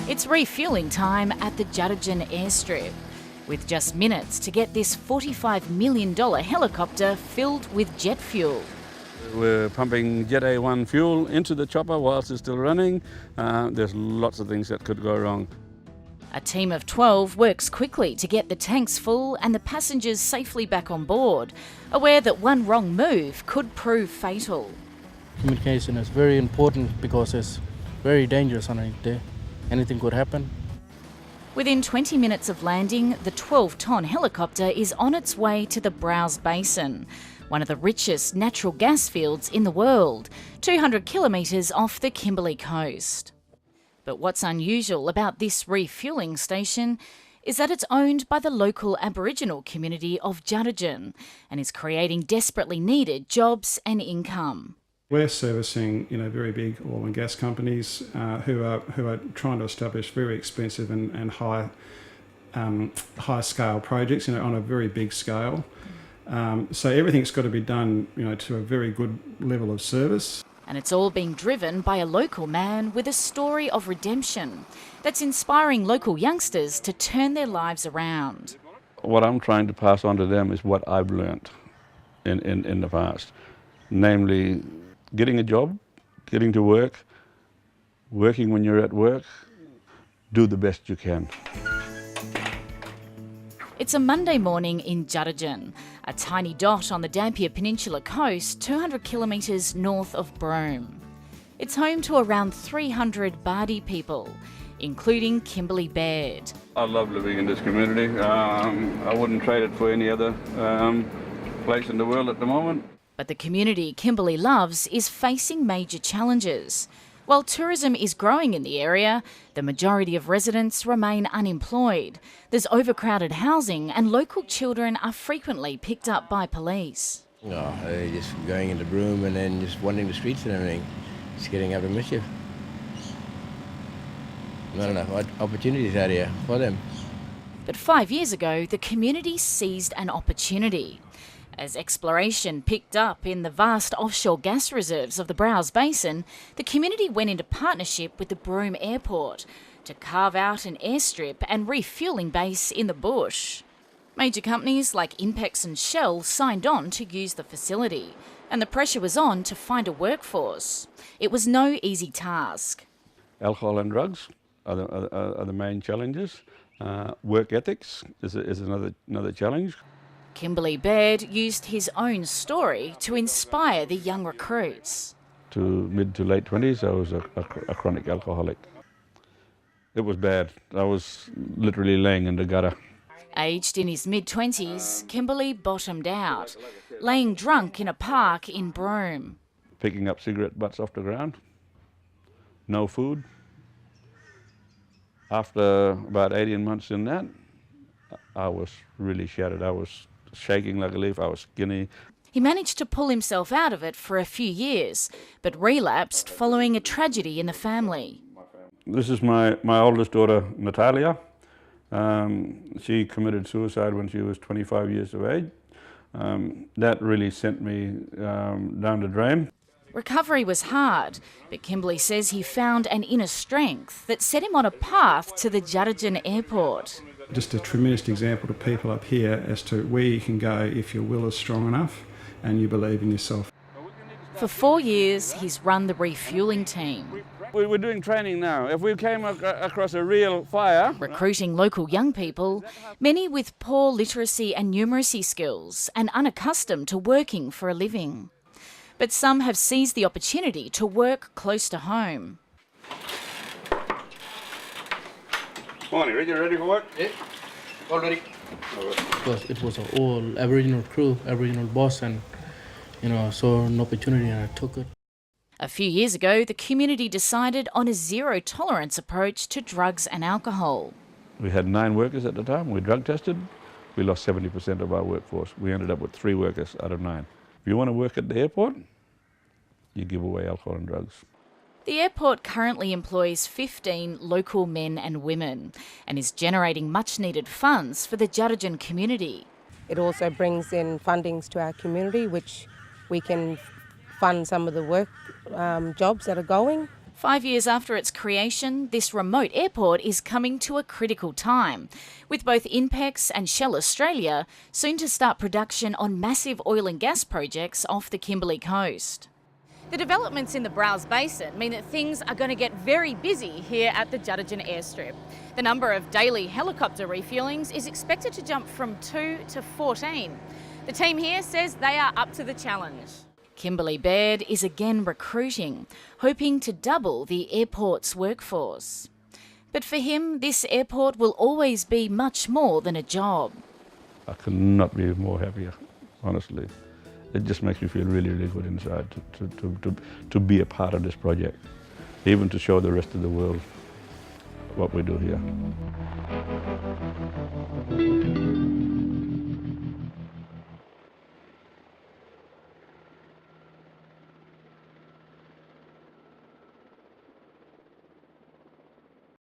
It's refuelling time at the Juddigen airstrip, with just minutes to get this $45 million helicopter filled with jet fuel. We're pumping Jet A1 fuel into the chopper whilst it's still running. There's lots of things that could go wrong. A team of 12 works quickly to get the tanks full and the passengers safely back on board, aware that one wrong move could prove fatal. Communication is very important because it's very dangerous on a day. Anything could happen. Within 20 minutes of landing, the 12-ton helicopter is on its way to the Browse Basin, one of the richest natural gas fields in the world, 200 kilometres off the Kimberley coast. But what's unusual about this refuelling station is that it's owned by the local Aboriginal community of Juddigen and is creating desperately needed jobs and income. We're servicing, very big oil and gas companies who are trying to establish very expensive and high scale projects, on a very big scale. So everything's got to be done, to a very good level of service. And it's all being driven by a local man with a story of redemption that's inspiring local youngsters to turn their lives around. What I'm trying to pass on to them is what I've learnt in the past, namely getting a job, getting to work, working when you're at work, do the best you can. It's a Monday morning in Juddigen, a tiny dot on the Dampier Peninsula coast, 200 kilometres north of Broome. It's home to around 300 Bardi people, including Kimberley Baird. I love living in this community. I wouldn't trade it for any other place in the world at the moment. But the community Kimberley loves is facing major challenges. While tourism is growing in the area, the majority of residents remain unemployed. There's overcrowded housing and local children are frequently picked up by police. They're just going into Broome and then just wandering the streets and everything, just getting up to mischief. Not enough opportunities out here for them. But 5 years ago, the community seized an opportunity. As exploration picked up in the vast offshore gas reserves of the Browse Basin, the community went into partnership with the Broome Airport to carve out an airstrip and refuelling base in the bush. Major companies like Inpex and Shell signed on to use the facility, and the pressure was on to find a workforce. It was no easy task. Alcohol and drugs are the main challenges. Work ethics is another challenge. Kimberley Baird used his own story to inspire the young recruits. To mid to late 20s, I was a chronic alcoholic. It was bad. I was literally laying in the gutter. Aged in his mid-20s, Kimberley bottomed out, laying drunk in a park in Broome. Picking up cigarette butts off the ground. No food. After about 18 months in that, I was really shattered. I was shaking like a leaf, I was skinny. He managed to pull himself out of it for a few years, but relapsed following a tragedy in the family. This is my oldest daughter, Natalia. She committed suicide when she was 25 years of age. That really sent me down the drain. Recovery was hard, but Kimberley says he found an inner strength that set him on a path to the Juddigen airport. Just a tremendous example to people up here as to where you can go if your will is strong enough and you believe in yourself. For 4 years, he's run the refuelling team. We're doing training now. If we came across a real fire... Recruiting local young people, many with poor literacy and numeracy skills and unaccustomed to working for a living. But some have seized the opportunity to work close to home. Morning, Rick, you ready for work? Yeah, all ready. Because it was an all Aboriginal crew, Aboriginal boss, and saw an opportunity and I took it. A few years ago, the community decided on a zero-tolerance approach to drugs and alcohol. We had 9 workers at the time. We drug tested. We lost 70% of our workforce. We ended up with 3 workers out of 9. If you want to work at the airport, you give away alcohol and drugs. The airport currently employs 15 local men and women and is generating much-needed funds for the Juddigen community. It also brings in fundings to our community, which we can fund some of the work jobs that are going. 5 years after its creation, this remote airport is coming to a critical time, with both INPEX and Shell Australia soon to start production on massive oil and gas projects off the Kimberley coast. The developments in the Browse Basin mean that things are going to get very busy here at the Juddigen airstrip. The number of daily helicopter refuellings is expected to jump from 2 to 14. The team here says they are up to the challenge. Kimberley Baird is again recruiting, hoping to double the airport's workforce. But for him, this airport will always be much more than a job. I could not be more happier, honestly. It just makes me feel really, really good inside to be a part of this project, even to show the rest of the world what we do here.